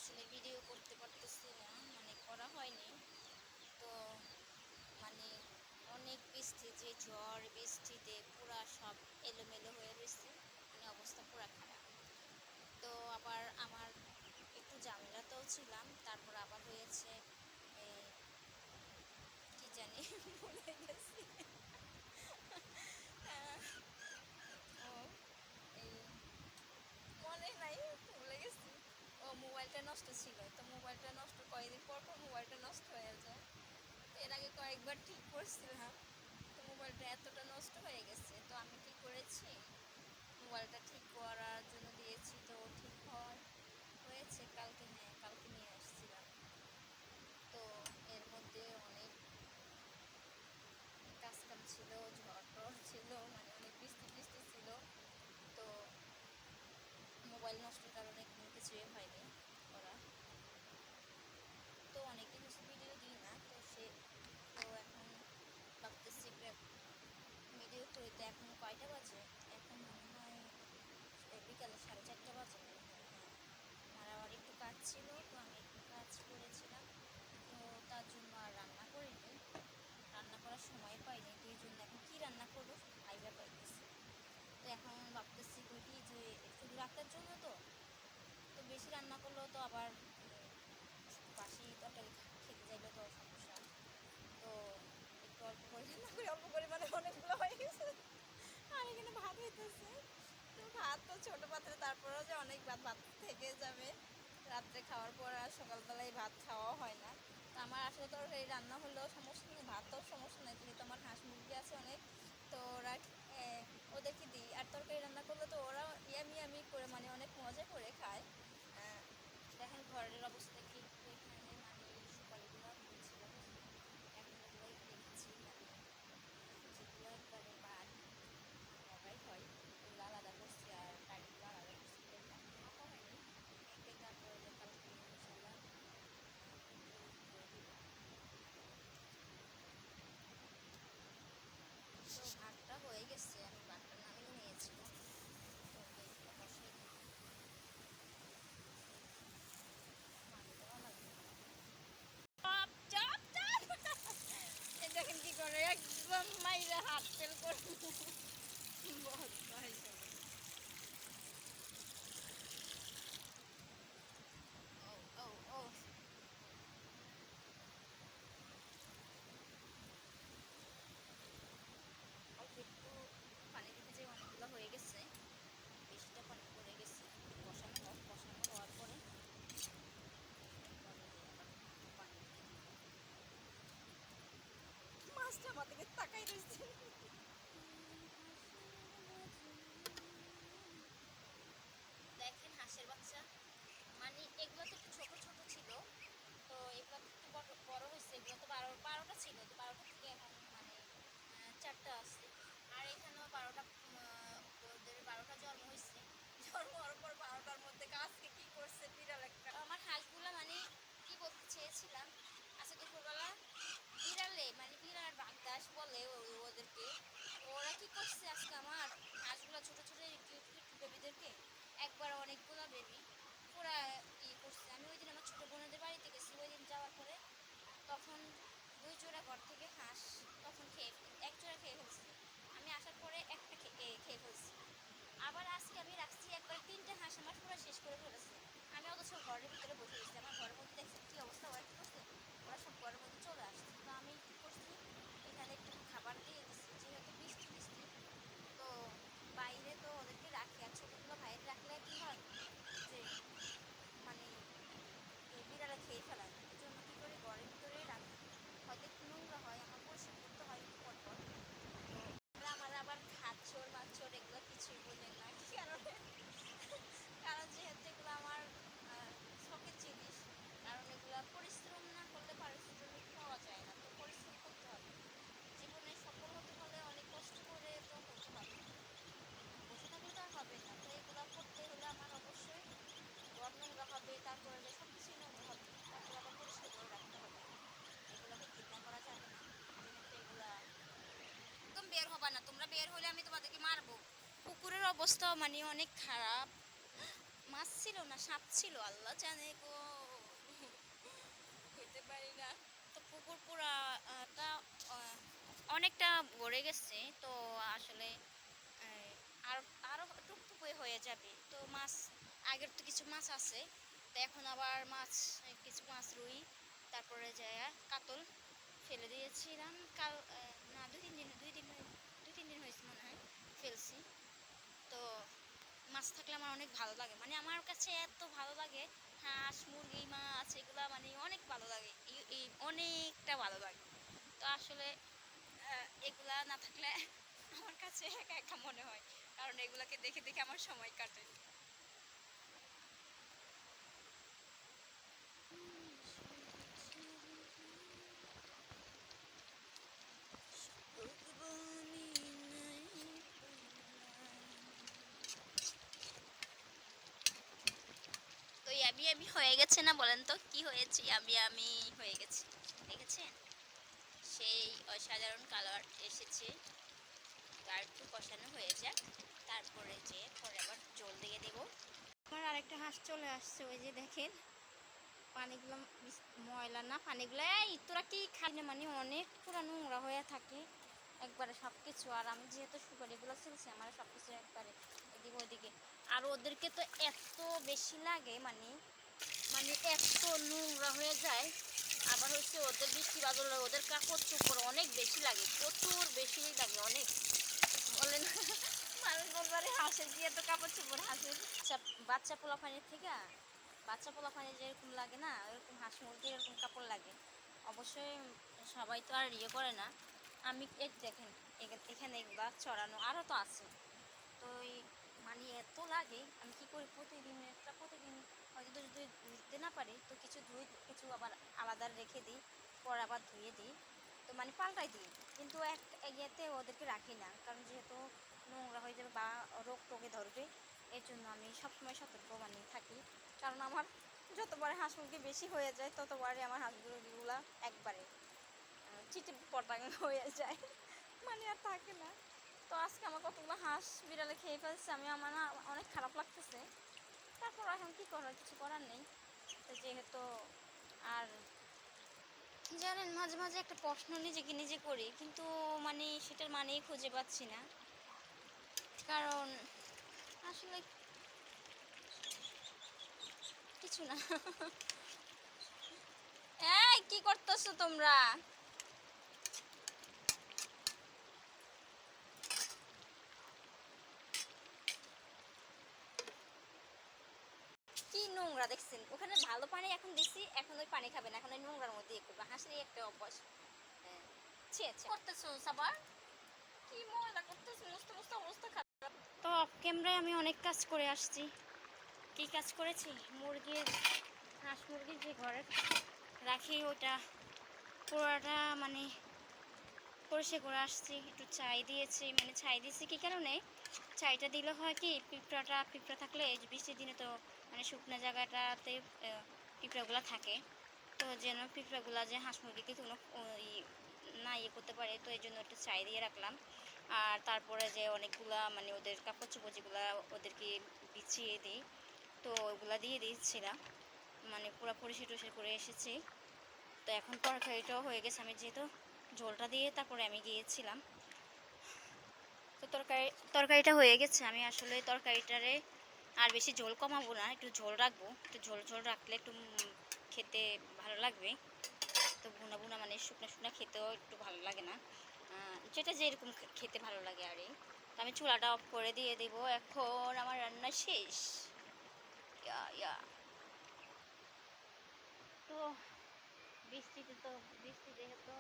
আসলে ভিডিও করতে পারতেছি না, মানে করা হয়নি। তো মানে অনেক বৃষ্টি, যে ঝড় বৃষ্টিতে পুরা সব এলোমেলো হয়ে রয়েছে, মানে অবস্থা পুরা খারাপ। তো আবার আমার একটু ঝামেলাতেও ছিলাম, তারপর আবার হয়েছে এই কি জানি ভুলে গেছি। আহ, ও এই মনে নাই, ভুলে গেছি। ও মোবাইলটা নষ্ট ছিল, তো মোবাইলটা নষ্ট কয়েকদিন পর পর মোবাইলটা নষ্ট হয়ে যায়। এর আগে কয়েকবার ঠিক করছিলাম, তো মোবাইলটা এতটা নষ্ট হয়ে গেছে, তো আমি কি করেছি, মোবাইলটা ঠিক করার জন্য দিয়েছি, তো ঠিক হয়েছে কালকে। হ্যাঁ, কালকে নিয়ে আসছিলাম। তো এর মধ্যে অনেক কাজ কাম ছিল, ঝড় টড় ছিল, মানে অনেক বৃষ্টি বৃষ্টি ছিল। তো মোবাইল নষ্টের কারণে কোনো কিছুই হয়নি করা। তো অনেকদিন হচ্ছে ভিডিও দিই না, তো তো এখন ভাবতেছি ভিডিও করি। তো এখন কয়টা বাজে, এখন মনে হয় বিকালে 4:30 বাজে মনে হয়। হ্যাঁ, আমার আবার একটু কাজ ছিল, তো আমি একটু কাজ করেছিলাম। তো তার জন্য আর রান্না করিনি, রান্না করার সময় পাইনি। তো এই জন্য এখন কী রান্না করবো আইডিয়া পাইতেছি। তো এখন ভাবতেছি কি যে শুধু রাতের জন্য, তো তো বেশি রান্না করলেও তো আবার বাসি তরকারি খেতে চাইলে তো সমস্যা। তো একটু অল্প করে রান্না করি, অল্প পরিমাণে অনেকগুলো হয়ে গেছে। আর এখানে ভাত হইতেছে, তো ভাত তো ছোটো পাত্রে, তারপরেও যে অনেক ভাত ভাত থেকে যাবে রাত্রে খাওয়ার পর, আর সকালবেলায় ভাত খাওয়া হয় না। তো আমার আসলে তরকারি রান্না হলেও সমস্যা নেই, ভাতও সমস্যা নেই, যেহেতু আমার হাঁস মুরগি আছে অনেক। তো ওরা ওদেরকে দিই, আর তরকারি রান্না করলে তো ওরা ইয়ামি ইয়ামি করে, মানে অনেক মজা করে খায়। দেখেন ঘরের অবস্থা কি, একটু এখানে মানে সুপারিগুলো হয়েছিল, এখন ওগুলোই রেখেছি, মানে যেগুলো একবারে লাগাই হয় ওগুলো আলাদা করছি, আর টাইগুলো আলাদা করছি। তো মাপা হয়নি, মেপে তারপরে যে কালকে ইনশাল্লাহ করে দিব। তো ভাতটা হয়ে গেছে, আমি ভাতটা নামিয়ে নিয়েছি। তরকারিগুলো বসাই দিই, পানি দেওয়া লাগবে। চাপ চাপ চাপ এ দেখেন কি করে, একদম মাইরা হাত ফেল করে বদমাইশ হবে। ও ও ও অল্প একটু পানি দিতে যে অনেকগুলো হয়ে গেছে, বেশিটা পানি পড়ে গেছে। কষানো হোক, কষানো হওয়ার পরে একবারে আবার পানি দিয়ে দিব। মাছটা আমার দিকে তাকাই রয়েছে। দেখেন হাঁসের বাচ্চা, মানে এগুলো তো একটু ছোট ছোট ছিল, তো এগুলো তো একটু বড় বড় হয়েছে। এগুলো তো 12টা ছিল, তো 12টা থেকে এখন মানে 4টা আসছে। আর এখানেও 12টা, ওদের 12টা জন্ম হয়েছে। জন্ম হওয়ার পর 12টার মধ্যে আজকে কি করছে বিড়াল একটা। আমার হাঁসগুলো মানে কি বলতে চেয়েছিলাম, আচ্ছা দুপুরবেলা বিড়ালে, মানে বিড়াল বাগদাস বলে ওদেরকে, ওরা কি করছে আজকে আমার হাঁসগুলো, ছোট ছোট কিউট কিউট বেবিদেরকে একবার অনেকগুলো বেবি পুরা করছে। আমি ওই দিন আমার ছোটো বোনদের বাড়িতে গেছি, ওই দিন যাওয়ার পরে তখন 2 জোড়া ঘর থেকে হাঁস তখন এক জোড়া খেয়ে ফেলছি। আমি আসার পরে একটা খেয়ে ফেলছি। আবার আজকে আমি রাখছি একবার 3টে হাঁস আমার পুরো শেষ করে ফেলেছে। আমি অথচ ঘরের ভিতরে বসে গেছি, আমার ঘরের মধ্যে দেখছি কী অবস্থা, ওরা কী করছে, ওরা সব ঘরের মধ্যে চলে আসছে। তো আমি কী করছি, এখানে একটু খাবার দিয়ে দিচ্ছি, যেহেতু বৃষ্টি বৃষ্টি, তো বাইরে তো ওদেরকে রাখি, আর ছোটোগুলো বাইরে রাখলে কী হয় যে মানে বিড়ালে খেয়ে ফেলায়, এই জন্য কী করি ঘরের ভিতরেই রাখি। হয়তো একটু নোংরা হয়, আমার পরিষ্কার করতে হয় একটু পর পর। তো আমার আবার খাচ্ছর মাচ্ছর এগুলো কিছুই বোঝে না, কি কারণে, কারণ যেহেতু এগুলো আমার শখের জিনিস, কারণ এগুলো পরিশ্রম না করলে পারিশ্রমিক পাওয়া যায় না। তো পরিশ্রম করতে হবে, জীবনে সফল হতে হলে অনেক কষ্ট করে তো হতে হবে, বসে থাকলে তো আর হবে না। তো এগুলো করতে হলে আমার অবশ্যই ঘর নোংরা হবে, তারপরে সব কিছুই নোংরা হবে, তারপরে আবার পরিষ্কার করে রাখতে হবে। এগুলোকে ঘৃণা করা যাবে না, যেহেতু এগুলা একদম বের হবা না, তোমরা বের হলে আমি তোমাদেরকে মারবো। পুকুরের অবস্থা মানে অনেক খারাপ, মাছ ছিল না সাপ ছিল আল্লাহ জানে গো। পুরাটা অনেকটা ভরে গেছে। তো আসলে আহ, আর আরো টুকটুকুই হয়ে যাবে। তো মাছ আগের তো কিছু মাছ আছে, তো এখন আবার মাছ কিছু মাছ রুই, তারপরে যায় কাতল ফেলে দিয়েছিলাম কাল, না 2-3 দিন হয়েছে মনে হয় ফেলছি। তো মাছ থাকলে আমার অনেক ভালো লাগে, মানে আমার কাছে এত ভালো লাগে। হাঁস মুরগি মাছ এগুলা মানে অনেক ভালো লাগে, এই অনেকটা ভালো লাগে। তো আসলে এগুলা না থাকলে আমার কাছে একা একা মনে হয়, কারণ এগুলাকে দেখে দেখে আমার সময় কাটে। তো ইয়াবি ইয়াবি হয়ে গেছে না, বলেন তো কি হয়েছে? ইয়াবি আমি হয়ে গেছে, দেখেছেন? সেই অসাধারণ কালার এসেছে। তো আর একটু কষানো হয়ে যাক, তারপরে যে পরে আবার জল দিয়ে দেব। আমার আরেকটা হাঁস চলে আসছে, ওই যে দেখেন পানিগুলো ময়লা না, পানিগুলো এই তোরা কি খাই না, মানে অনেক পুরা নোংরা হয়ে থাকে একবারে সব কিছু। আর আমি যেহেতু সুগার এগুলো চলছে আমার সব কিছু একবারে এদিকে ওইদিকে। আর ওদেরকে তো এত বেশি লাগে, মানে মানে এত নোংরা হয়ে যায়। আবার হচ্ছে ওদের বৃষ্টি বাদল ওদের কাপড় চোপড় অনেক বেশি লাগে, প্রচুর বেশি লাগে অনেক, বলেন মানুষ বলবারে হাঁসের দিয়ে তো কাপড় চোপড় হাঁসের বাচ্চা পোলা পানির থেকে বাচ্চা পোলা পানি যেরকম লাগে না, ওরকম হাঁস মুরগির এরকম কাপড় লাগে। অবশ্যই সবাই তো আর ইয়ে করে না। আমি এক দেখেন এখানে এগুলা চড়ানো আরও তো আছে। তো এই মানে এত লাগে, আমি কি করি প্রতিদিন হয়তো যদি ধুতে না পারি তো কিছু ধুই, কিছু আবার আলাদা রেখে দিই, পর আবার ধুয়ে দিই। তো মানে পাল্টাই দিই, কিন্তু এক ইয়েতে ওদেরকে রাখি না, কারণ যেহেতু নোংরা হয়ে যাবে বা রোগ টোগে ধরবে, এর জন্য আমি সবসময় সতর্ক মানে থাকি। কারণ আমার যতবারে হাঁস মুরগি বেশি হয়ে যায় ততবারে আমার হাঁস মুরগিগুলা একবারে চিটে পটাং হয়ে যায়, মানে আর থাকে না। তো আজকে আমার কতগুলো হাঁস বিড়ালে খেয়ে ফেলছে, আমার না অনেক খারাপ লাগতেছে। তারপর এখন কি করার, কিছু করার নেই। তো যেহেতু আর জানেন মাঝে মাঝে একটা প্রশ্ন নিজেকে নিজে করি, কিন্তু মানে সেটার মানেই খুঁজে পাচ্ছি না। কারণ আসলে কিছু না এই কি করতেছো তোমরা? কি নোংরা দেখছেন? ওখানে ভালো পানি এখন দিছি, এখন ওই পানি খাবে না, এখন ওই নোংরার মধ্যে ইয়ে করবে। হাসির একটা অভ্যাস। হ্যাঁ, ছি ছি করতেছো সাবার, কি ময়লা করতেছো, মুছতে মুছতে অবস্থা খারাপ। তো অফ ক্যামেরায় আমি অনেক কাজ করে আসছি। কি কাজ করেছি? মুরগির, হাঁস মুরগির যে ঘরে রাখি ওটা পুরোটা মানে পরিষ্কার করে আসছি। একটু ছাই দিয়েছি, মানে ছাই দিয়েছি কি কারণে, ছাইটা দিলে হয় কি পিঁপড়া থাকলে এই যে বৃষ্টির দিনে তো মানে শুকনো জায়গাটাতে পিঁপড়াগুলো থাকে, তো যেন পিঁপড়াগুলো যে হাঁস মুরগিকে কোনো না ইয়ে করতে পারে, তো এই জন্য একটু ছাই দিয়ে রাখলাম। আর তারপরে যে অনেকগুলা মানে ওদের কাপড় চোপড় যেগুলা ওদেরকে বিছিয়ে দিই, তো ওগুলা দিয়ে দিয়েছিলাম, মানে পুরো পরিষ্কার করে এসেছি। তো এখন তরকারিটাও হয়ে গেছে, আমি যেহেতু ঝোলটা দিয়ে তারপরে আমি গিয়েছিলাম। তো তরকারিটা হয়ে গেছে, আমি আসলে তরকারিটারে আর বেশি ঝোল কমাবো না, একটু ঝোল রাখবো, একটু ঝোল ঝোল রাখলে একটু খেতে ভালো লাগবে। তো ভুনা ভুনা মানে শুকনো শুকনো খেতেও একটু ভালো লাগে না, যেটা যেরকম খেতে ভালো লাগে আর। তো আমি চুলাটা অফ করে দিয়ে দেবো, এখন আমার রান্না শেষ। ইয়া ইয়া। তো বৃষ্টিতে তো বৃষ্টি যেহেতু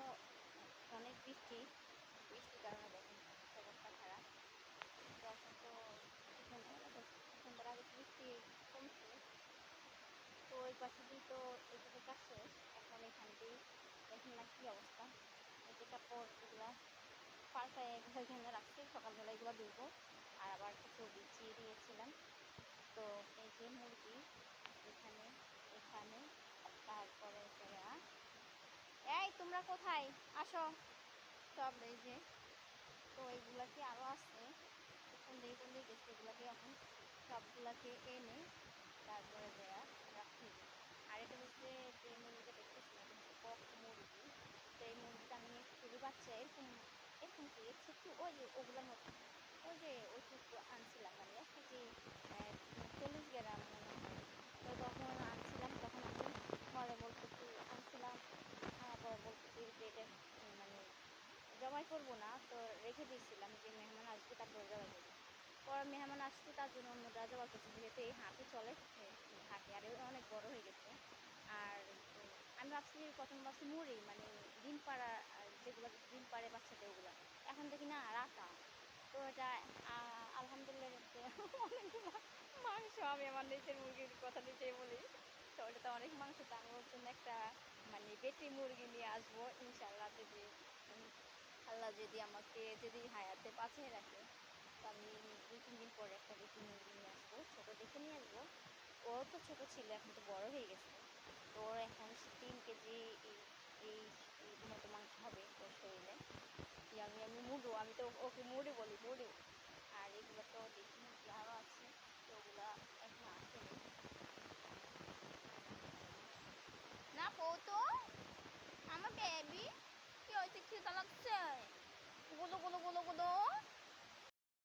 অনেক বৃষ্টির কারণে দেখেন অবস্থা খারাপ। তো এখন তো সন্ধ্যার আগে বৃষ্টি কমছে। তো ওই পাশে দিয়ে তো এইদিকে কাজ শেষ, এখন এখান দিয়ে দেখেন না কি অবস্থা। এই যে কাপড় এগুলা পাল্টায় এখানে রাখছি, সকালবেলা এগুলো ধুবো। আর আবার কিছু বিছিয়ে দিয়েছিলাম। তো এই যে মুরগি এখানে এখানে, তারপরে এই তোমরা কোথায় আসো, সব এই যে। তো এইগুলাকে আরও আছে, কোন দিকে গেছে, এগুলাকে এখন সবগুলাকে এনে তারপরে দেয়া রাখি। আর এটা হচ্ছে যে মুরগিটা দেখতেছি, এটা হচ্ছে কক মুরগি। তো তো এই মুরগিটা আমি খুবই বাচ্চা এরকম এরকম কি এর একটু ওই যে ওগুলোর মতো ওই যে ওইটুকু আনছিলাম মানে 1 কেজি 40 গ্রাম মনে হয়। তো তখন আনছিলাম তখন আমি পরে বলতেছি আনছিলাম আনার পরে বলতেছি যে এটা মানে জবাই করব না তো রেখে দিয়েছিলাম যে মেহমান আসবে তারপরে জবাই করব। পরে মেহমান আসছে তার জন্য অন্যরা জবাই করছে যেহেতু এই হাটে চলে থাকে আর অনেক বড় হয়ে গেছে। আর আমি ভাবছি প্রথমে ভাবছি মুড়ি মানে ডিম পাড়া যেগুলো ডিম পাড়ে বাচ্চা দেয় ওগুলা। এখন দেখি না রাতা। তো এটা আলহামদুলিল্লাহ যে অনেকগুলো মাংস আমি আমার নিজের মুরগির কথা নিজেই বলি। তো ওটাতে অনেক মাংস তো আমি ওর জন্য একটা মানে বেটি মুরগি নিয়ে আসবো ইনশাল্লাহ যদি উম, আল্লাহ যদি আমাকে যদি হায়াতে বাঁচিয়ে রাখে তো আমি 2-3 দিন পরে একটা বেটি মুরগি নিয়ে আসবো ছোট দেখে নিয়ে আসবো। ও তো ছোট ছিল এখন তো বড় হয়ে গেছে। তো ওর এখন 3 কেজি এই এই মতো মাংস হবে ওর শরীরে। ইয়ামি আমি মুডু আমি তো ওকে মুড়ি বলি মুড়ি